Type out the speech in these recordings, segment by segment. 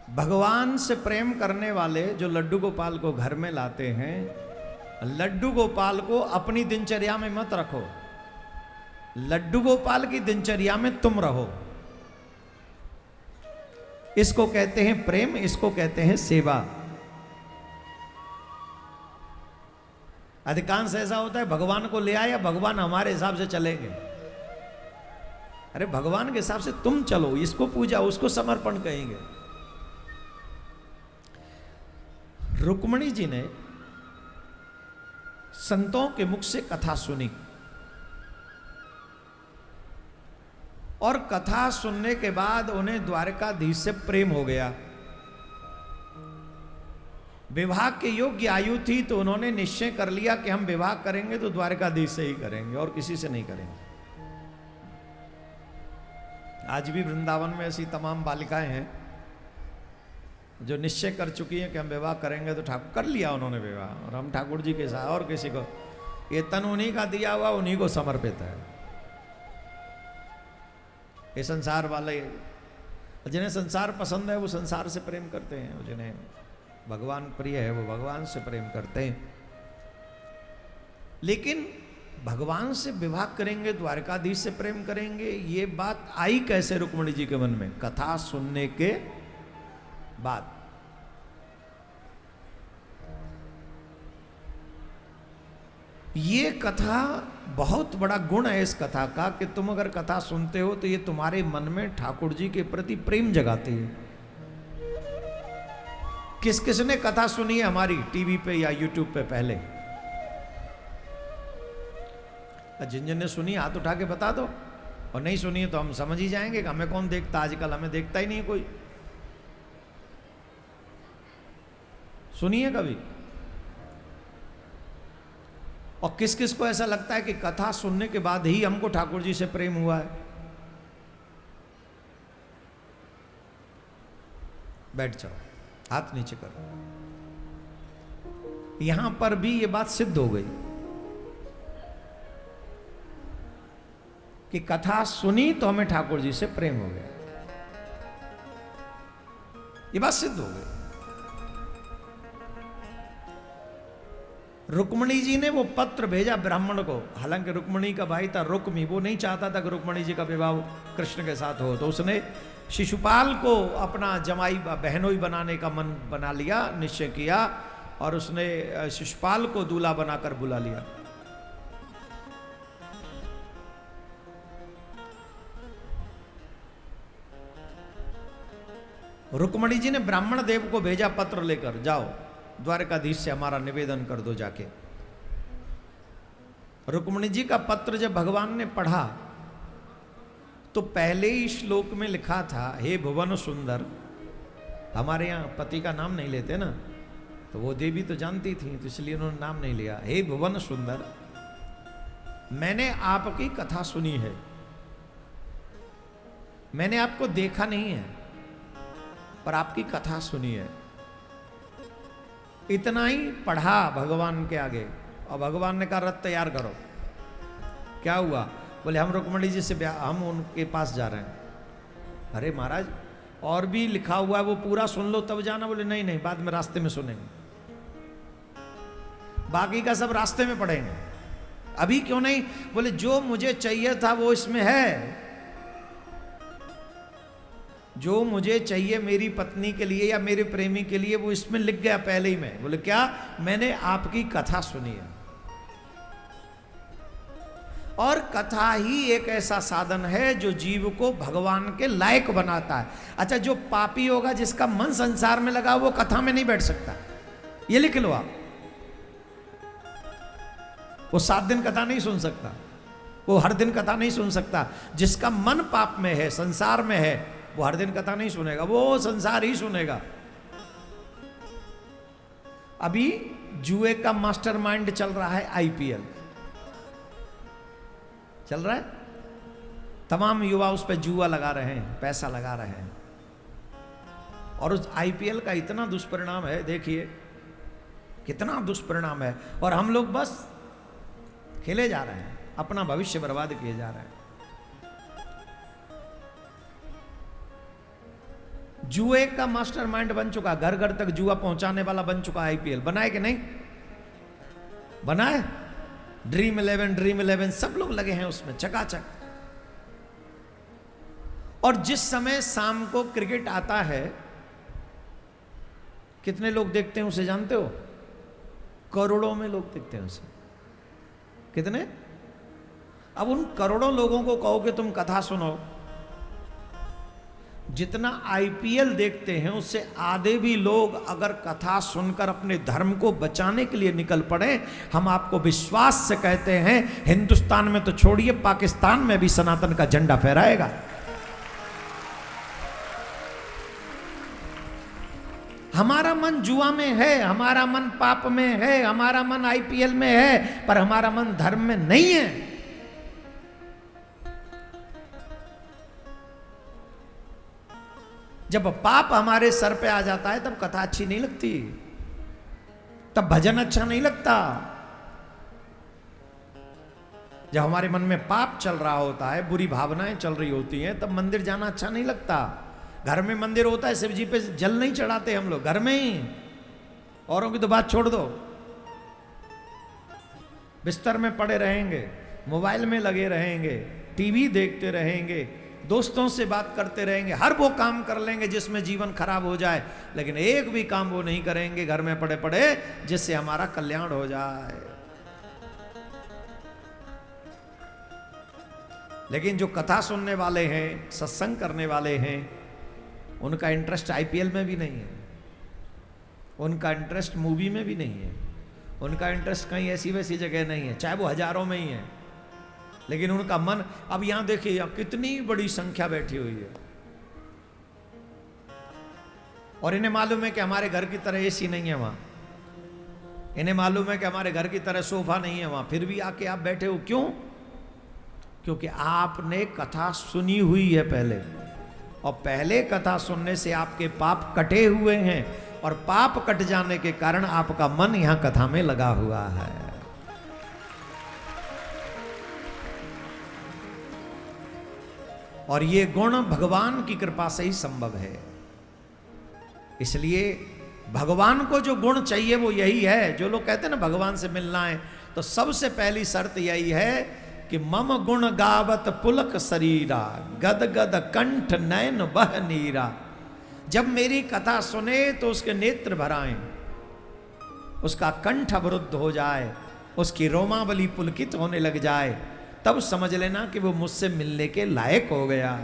भगवान से प्रेम करने वाले जो लड्डू गोपाल को घर में लाते हैं, लड्डू गोपाल को अपनी दिनचर्या में मत रखो, लड्डू गोपाल की दिनचर्या में तुम रहो। इसको कहते हैं प्रेम, इसको कहते हैं सेवा। अधिकांश ऐसा होता है भगवान को ले आया, भगवान हमारे हिसाब से चलेंगे। अरे भगवान के हिसाब से तुम चलो, इसको पूजा उसको समर्पण कहेंगे। रुक्मिणी जी ने संतों के मुख से कथा सुनी और कथा सुनने के बाद उन्हें द्वारकाधीश से प्रेम हो गया। विवाह के योग्य आयु थी तो उन्होंने निश्चय कर लिया कि हम विवाह करेंगे तो द्वारकाधीश से ही करेंगे और किसी से नहीं करेंगे। आज भी वृंदावन में ऐसी तमाम बालिकाएं हैं जो निश्चय कर चुकी हैं कि हम विवाह करेंगे तो ठाकुर कर लिया उन्होंने विवाह, और हम ठाकुर जी के साथ और किसी को, ये तन उन्हीं का दिया हुआ उन्हीं को समर्पित है। ये संसार वाले जिन्हें संसार पसंद है वो संसार से प्रेम करते हैं, जिन्हें भगवान प्रिय है वो भगवान से प्रेम करते हैं। लेकिन भगवान से विवाह करेंगे, द्वारकाधीश से प्रेम करेंगे, ये बात आई कैसे रुक्मिणी जी के मन में? कथा सुनने के बाद। ये कथा बहुत बड़ा गुण है इस कथा का कि तुम अगर कथा सुनते हो तो ये तुम्हारे मन में ठाकुर जी के प्रति प्रेम जगाती है। किस किस ने कथा सुनी है हमारी टीवी पे या यूट्यूब पे? पहले जिन जिन ने सुनी हाथ उठा के बता दो, और नहीं सुनी है तो हम समझ ही जाएंगे कि हमें कौन देखता, आजकल हमें देखता ही नहीं कोई। सुनिए कभी? और किस किस को ऐसा लगता है कि कथा सुनने के बाद ही हमको ठाकुर जी से प्रेम हुआ है? बैठ जाओ, हाथ नीचे करो। यहां पर भी ये बात सिद्ध हो गई कि कथा सुनी तो हमें ठाकुर जी से प्रेम हो गया। ये बात सिद्ध हो गई। रुक्मिणी जी ने वो पत्र भेजा ब्राह्मण को, हालांकि रुक्मिणी का भाई था रुक्मी, वो नहीं चाहता था कि रुक्मिणी जी का विवाह कृष्ण के साथ हो, तो उसने शिशुपाल को अपना जमाई बहनोई बनाने का मन बना लिया, निश्चय किया, और उसने शिशुपाल को दूल्हा बनाकर बुला लिया। रुक्मिणी जी ने ब्राह्मण देव को भेजा पत्र लेकर, जाओ द्वारकाधीश से हमारा निवेदन कर दो जाके। रुक्मिणी जी का पत्र जब भगवान ने पढ़ा तो पहले ही श्लोक में लिखा था, हे भुवन सुंदर। हमारे यहाँ पति का नाम नहीं लेते ना, तो वो देवी तो जानती थी तो इसलिए उन्होंने नाम नहीं लिया। हे भुवन सुंदर, मैंने आपकी कथा सुनी है, मैंने आपको देखा नहीं है पर आपकी कथा सुनी है। इतना ही पढ़ा भगवान के आगे और भगवान ने कहा रथ तैयार करो। क्या हुआ? बोले हम रुक्मिणी जी से हम उनके पास जा रहे हैं। अरे महाराज और भी लिखा हुआ है वो पूरा सुन लो तब जाना। बोले नहीं नहीं, बाद में रास्ते में सुनेंगे, बाकी का सब रास्ते में पढ़ेंगे, अभी क्यों नहीं? बोले जो मुझे चाहिए था वो इसमें है, जो मुझे चाहिए मेरी पत्नी के लिए या मेरे प्रेमी के लिए वो इसमें लिख गया पहले ही में। बोले क्या? मैंने आपकी कथा सुनी है। और कथा ही एक ऐसा साधन है जो जीव को भगवान के लायक बनाता है। अच्छा, जो पापी होगा, जिसका मन संसार में लगा, वो कथा में नहीं बैठ सकता, ये लिख लो आप। वो 7 दिन कथा नहीं सुन सकता, वो हर दिन कथा नहीं सुन सकता। जिसका मन पाप में है, संसार में है, वो हर दिन कथा नहीं सुनेगा, वो संसार ही सुनेगा। अभी जुए का मास्टरमाइंड चल रहा है, आईपीएल चल रहा है, तमाम युवा उस पर जुआ लगा रहे हैं, पैसा लगा रहे हैं, और उस आईपीएल का इतना दुष्परिणाम है, देखिए कितना दुष्परिणाम है। और हम लोग बस खेले जा रहे हैं, अपना भविष्य बर्बाद किए जा रहे हैं। जुए का मास्टरमाइंड बन चुका, घर घर तक जुआ पहुंचाने वाला बन चुका आईपीएल। बनाए कि नहीं बनाए? ड्रीम 11 सब लोग लगे हैं उसमें चकाचक। और जिस समय शाम को क्रिकेट आता है, कितने लोग देखते हैं उसे जानते हो? करोड़ों में लोग देखते हैं उसे। कितने? अब उन करोड़ों लोगों को कहो कि तुम कथा सुनो, जितना आईपीएल देखते हैं उससे आधे भी लोग अगर कथा सुनकर अपने धर्म को बचाने के लिए निकल पड़े, हम आपको विश्वास से कहते हैं हिंदुस्तान में तो छोड़िए, पाकिस्तान में भी सनातन का झंडा फहराएगा। हमारा मन जुआ में है, हमारा मन पाप में है, हमारा मन आईपीएल में है, पर हमारा मन धर्म में नहीं है। जब पाप हमारे सर पे आ जाता है तब कथा अच्छी नहीं लगती, तब भजन अच्छा नहीं लगता। जब हमारे मन में पाप चल रहा होता है, बुरी भावनाएं चल रही होती हैं, तब मंदिर जाना अच्छा नहीं लगता। घर में मंदिर होता है, शिव जी पे जल नहीं चढ़ाते हम लोग, घर में ही। औरों की तो बात छोड़ दो, बिस्तर में पड़े रहेंगे, मोबाइल में लगे रहेंगे, टीवी देखते रहेंगे, दोस्तों से बात करते रहेंगे, हर वो काम कर लेंगे जिसमें जीवन खराब हो जाए, लेकिन एक भी काम वो नहीं करेंगे घर में पड़े पड़े जिससे हमारा कल्याण हो जाए। लेकिन जो कथा सुनने वाले हैं, सत्संग करने वाले हैं, उनका इंटरेस्ट आईपीएल में भी नहीं है, उनका इंटरेस्ट मूवी में भी नहीं है, उनका इंटरेस्ट कहीं ऐसी वैसी जगह नहीं है, चाहे वो हजारों में ही है, लेकिन उनका मन। अब यहां देखिए, यहां कितनी बड़ी संख्या बैठी हुई है, और इन्हें मालूम है कि हमारे घर की तरह एसी नहीं है वहां, इन्हें मालूम है कि हमारे घर की तरह सोफा नहीं है वहां, फिर भी आके आप बैठे हो। क्यों? क्योंकि आपने कथा सुनी हुई है पहले, और पहले कथा सुनने से आपके पाप कटे हुए हैं, और पाप कट जाने के कारण आपका मन यहां कथा में लगा हुआ है। और ये गुण भगवान की कृपा से ही संभव है। इसलिए भगवान को जो गुण चाहिए वो यही है। जो लोग कहते हैं ना भगवान से मिलना है, तो सबसे पहली शर्त यही है कि मम गुण गावत पुलक शरीरा, गद गद कंठ नयन बह नीरा। जब मेरी कथा सुने तो उसके नेत्र भराएं, उसका कंठ अवरुद्ध हो जाए, उसकी रोमावली पुलकित होने लग जाए, तब समझ लेना कि वो मुझसे मिलने के लायक हो गया।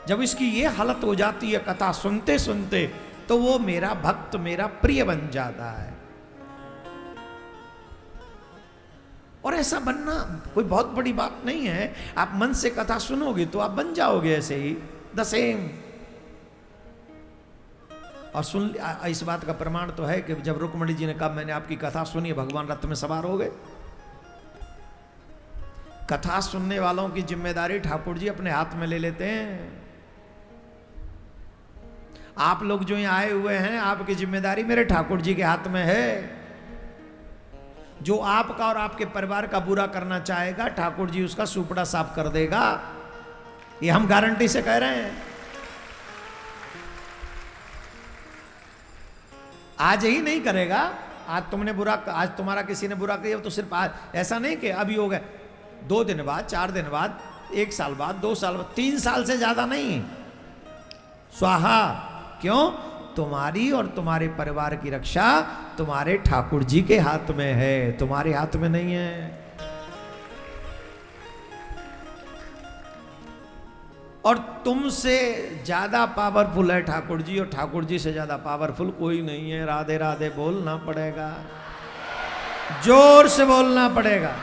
जब इसकी ये हालत हो जाती है कथा सुनते सुनते, तो वो मेरा भक्त, मेरा प्रिय बन जाता है। और ऐसा बनना कोई बहुत बड़ी बात नहीं है। आप मन से कथा सुनोगे तो आप बन जाओगे ऐसे ही, द सेम। और सुन, इस बात का प्रमाण तो है कि जब रुक्मणी जी ने कहा मैंने आपकी कथा सुनी, भगवान रथ में सवार हो गए। कथा सुनने वालों की जिम्मेदारी ठाकुर जी अपने हाथ में ले लेते हैं। आप लोग जो यहाँ आए हुए हैं, आपकी जिम्मेदारी मेरे ठाकुर जी के हाथ में है। जो आपका और आपके परिवार का बुरा करना चाहेगा, ठाकुर जी उसका सुपड़ा साफ कर देगा, ये हम गारंटी से कह रहे हैं। आज ही नहीं करेगा, आज तुमने बुरा, आज तुम्हारा किसी ने बुरा किया तो सिर्फ आज, ऐसा नहीं कि अभी हो गए, 2 दिन बाद, 4 दिन बाद, 1 साल बाद, 2 साल बाद, 3 साल से ज्यादा नहीं। स्वाहा। क्यों? तुम्हारी और तुम्हारे परिवार की रक्षा तुम्हारे ठाकुर जी के हाथ में है, तुम्हारे हाथ में नहीं है। और तुमसे ज्यादा पावरफुल है ठाकुर जी, और ठाकुर जी से ज्यादा पावरफुल कोई नहीं है। राधे राधे बोलना पड़ेगा, जोर से बोलना पड़ेगा।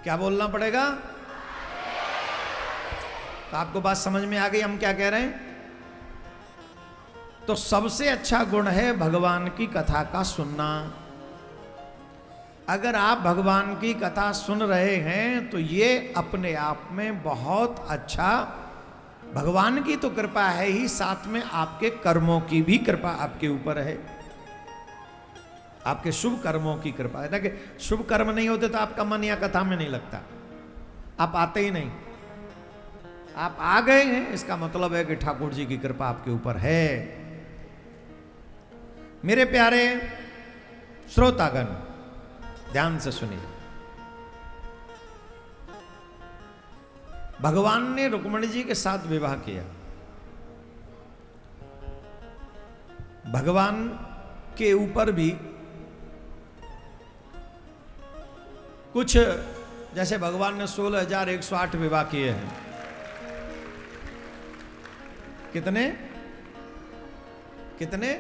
क्या बोलना पड़ेगा? तो आपको बात समझ में आ गई हम क्या कह रहे हैं? तो सबसे अच्छा गुण है भगवान की कथा का सुनना। अगर आप भगवान की कथा सुन रहे हैं तो ये अपने आप में बहुत अच्छा भगवान की तो कृपा है ही, साथ में आपके कर्मों की भी कृपा आपके ऊपर है, आपके शुभ कर्मों की कृपा है ना। कि शुभ कर्म नहीं होते तो आपका मन या कथा में नहीं लगता, आप आते ही नहीं। आप आ गए हैं, इसका मतलब है कि ठाकुर जी की कृपा आपके ऊपर है। मेरे प्यारे श्रोतागण, ध्यान से सुनिए। भगवान ने रुक्मणी जी के साथ विवाह किया। भगवान के ऊपर भी कुछ, जैसे भगवान ने 16,108 विवाह किए हैं। कितने कितने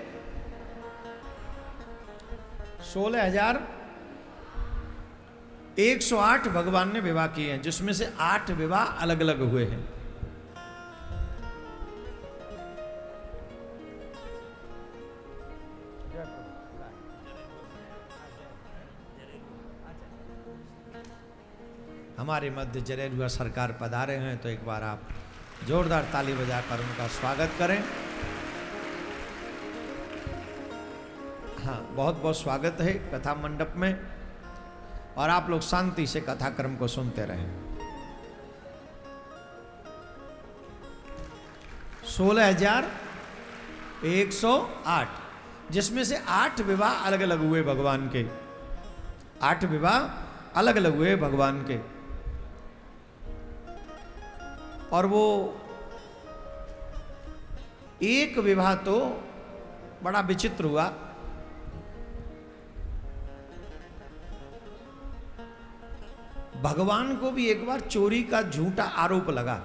16,108 भगवान ने विवाह किए हैं, जिसमें से 8 विवाह अलग अलग हुए हैं। हमारे मध्य जरेलुआ सरकार पधारे हैं, तो एक बार आप जोरदार ताली बजाकर उनका स्वागत करें। हाँ, बहुत बहुत स्वागत है कथा मंडप में, और आप लोग शांति से कथा क्रम को सुनते रहें। 16,108, जिसमें से 8 विवाह अलग अलग हुए भगवान के। 8 विवाह अलग अलग हुए भगवान के। और वो एक विवाह तो बड़ा विचित्र हुआ। भगवान को भी एक बार चोरी का झूठा आरोप लगा।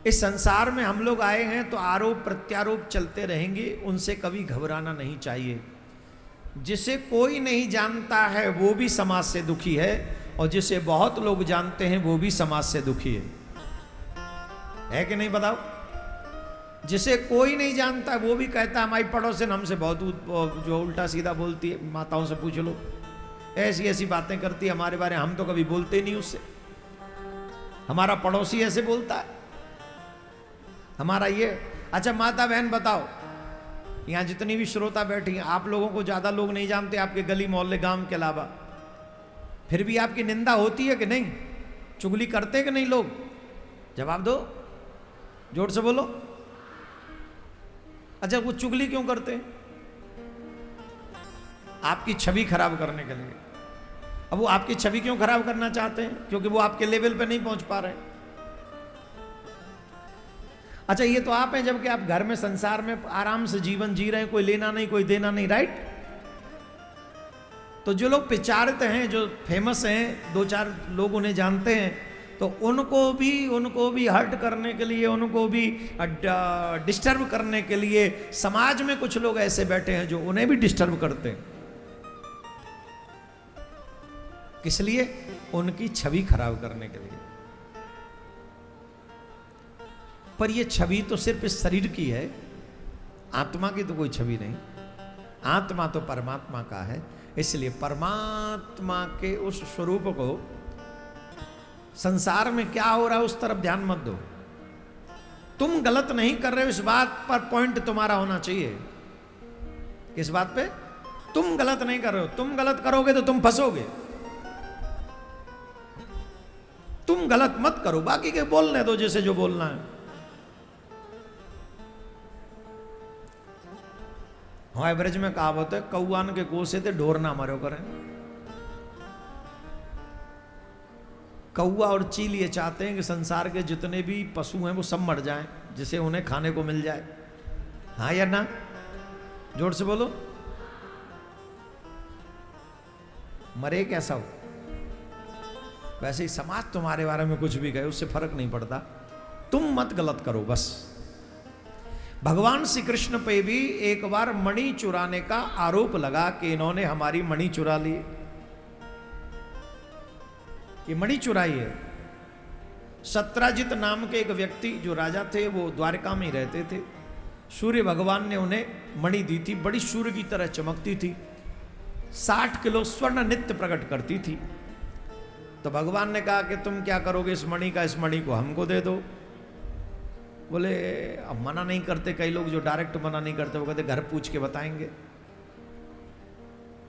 इस संसार में हम लोग आए हैं तो आरोप प्रत्यारोप चलते रहेंगे, उनसे कभी घबराना नहीं चाहिए। जिसे कोई नहीं जानता है वो भी समाज से दुखी है, और जिसे बहुत लोग जानते हैं वो भी समाज से दुखी है कि नहीं बताओ? जिसे कोई नहीं जानता वो भी कहता है हमारी पड़ोसन हमसे बहुत जो उल्टा सीधा बोलती है, माताओं से पूछ लो, ऐसी ऐसी बातें करती है हमारे बारे, हम तो कभी बोलते नहीं उससे। हमारा पड़ोसी ऐसे बोलता है हमारा ये। अच्छा माता बहन बताओ, यहाँ जितनी भी श्रोता बैठी हैं, आप लोगों को ज्यादा लोग नहीं जानते आपके गली मोहल्ले गांव के अलावा, फिर भी आपकी निंदा होती है कि नहीं? चुगली करते कि नहीं लोग? जवाब दो, जोर से बोलो। अच्छा, वो चुगली क्यों करते हैं? आपकी छवि खराब करने के लिए। अब वो आपकी छवि क्यों खराब करना चाहते हैं? क्योंकि वो आपके लेवल पे नहीं पहुंच पा रहे। अच्छा, ये तो आप हैं, जबकि आप घर में संसार में आराम से जीवन जी रहे हैं, कोई लेना नहीं कोई देना नहीं, राइट? तो जो लोग प्रचारित हैं, जो फेमस हैं, 2-4 लोग उन्हें जानते हैं, तो उनको भी हर्ट करने के लिए, उनको भी डिस्टर्ब करने के लिए समाज में कुछ लोग ऐसे बैठे हैं जो उन्हें भी डिस्टर्ब करते हैं। किस लिए? उनकी छवि खराब करने के लिए। पर यह छवि तो सिर्फ इस शरीर की है, आत्मा की तो कोई छवि नहीं। आत्मा तो परमात्मा का है, इसलिए परमात्मा के उस स्वरूप को संसार में क्या हो रहा है उस तरफ ध्यान मत दो। तुम गलत नहीं कर रहे हो, इस बात पर पॉइंट तुम्हारा होना चाहिए। किस बात पे? तुम गलत नहीं कर रहे हो। तुम गलत करोगे तो तुम फंसोगे। तुम गलत मत करो, बाकी के बोलने दो जैसे जो बोलना है। हाँ, ब्रज में कहावत है, कौआन के कोसे थे ढोर ना मरो करें। कौआ और चील ये चाहते हैं कि संसार के जितने भी पशु हैं वो सब मर जाएं, जिसे उन्हें खाने को मिल जाए। हाँ या ना? जोर से बोलो। मरे कैसा हो? वैसे ही समाज तुम्हारे बारे में कुछ भी कहे उससे फर्क नहीं पड़ता, तुम मत गलत करो बस। भगवान श्री कृष्ण पे भी एक बार मणि चुराने का आरोप लगा कि इन्होंने हमारी मणि चुरा ली, ये मणि चुराई है। सत्राजित नाम के एक व्यक्ति जो राजा थे, वो द्वारका में ही रहते थे। सूर्य भगवान ने उन्हें मणि दी थी, बड़ी सूर्य की तरह चमकती थी, 60 किलो स्वर्ण नित्य प्रकट करती थी। तो भगवान ने कहा कि तुम क्या करोगे इस मणि का, इस मणि को हमको दे दो। बोले अब मना नहीं करते, कई लोग जो डायरेक्ट मना नहीं करते वो कहते घर पूछ के बताएंगे।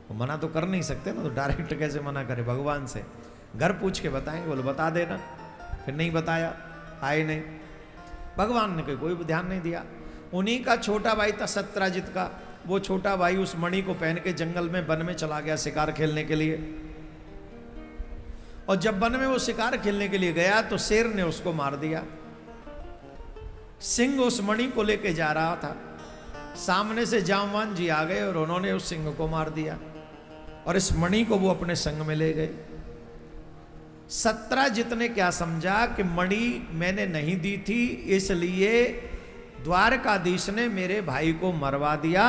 वो मना तो कर नहीं सकते ना, तो डायरेक्ट कैसे मना करे भगवान से, घर पूछ के बताएंगे। बोले बता देना। फिर नहीं बताया, आए नहीं। भगवान ने कोई ध्यान नहीं दिया। उन्हीं का छोटा भाई था सत्राजित का, वो छोटा भाई उस मणि को पहन के जंगल में वन में चला गया शिकार खेलने के लिए। और जब वन में वो शिकार खेलने के लिए गया तो शेर ने उसको मार दिया। सिंह उस मणि को लेके जा रहा था, सामने से जामवान जी आ गए और उन्होंने उस सिंह को मार दिया और इस मणि को वो अपने संग में ले गए। सत्राजित ने क्या समझा कि मणि मैंने नहीं दी थी, इसलिए द्वारकाधीश ने मेरे भाई को मरवा दिया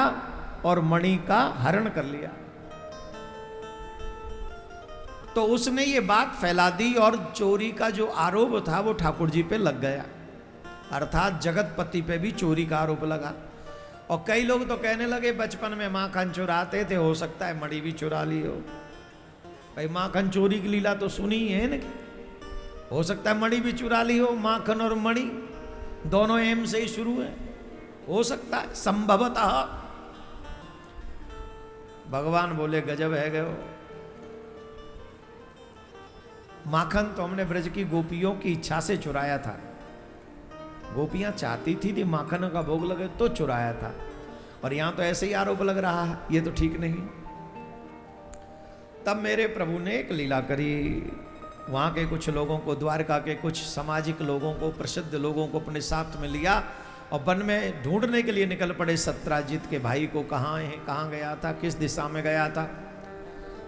और मणि का हरण कर लिया। तो उसने ये बात फैला दी और चोरी का जो आरोप था वो ठाकुर जी पे लग गया, अर्थात जगतपति पे भी चोरी का आरोप लगा। और कई लोग तो कहने लगे बचपन में माखन चुराते थे, हो सकता है मणि भी चुरा ली हो। भाई माखन चोरी की लीला तो सुनी ही है ना, हो सकता है मणि भी चुरा ली हो। माखन और मणि दोनों एम से ही शुरू है, हो सकता है संभवतः। भगवान बोले गजब है गए हो। माखन तो हमने ब्रज की गोपियों की इच्छा से चुराया था, गोपियां चाहती थी कि माखन का भोग लगे तो चुराया था, और यहां तो ऐसे ही आरोप लग रहा है, ये तो ठीक नहीं। तब मेरे प्रभु ने एक लीला करी, वहां के कुछ लोगों को, द्वारका के कुछ सामाजिक लोगों को, प्रसिद्ध लोगों को अपने साथ में लिया और वन में ढूंढने के लिए निकल पड़े सत्राजित के भाई को। कहाँ है, कहाँ गया था, किस दिशा में गया था।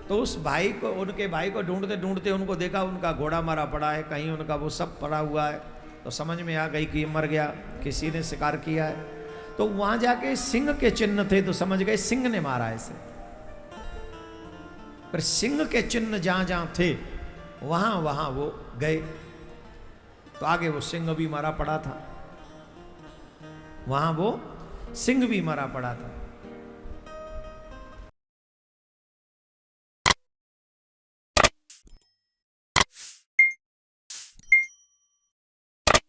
तो उस भाई को, उनके भाई को ढूंढते ढूंढते उनको देखा, उनका घोड़ा मरा पड़ा है, कहीं उनका वो सब पड़ा हुआ है। तो समझ में आ गई कि मर गया, किसी ने शिकार किया है। तो वहां जाके सिंह के चिन्ह थे, तो समझ गए सिंह ने मारा इसे। पर सिंह के चिन्ह जहां जहां थे वहां वहां वो गए, तो आगे वो सिंह भी मरा पड़ा था, वहां वो सिंह भी मरा पड़ा था।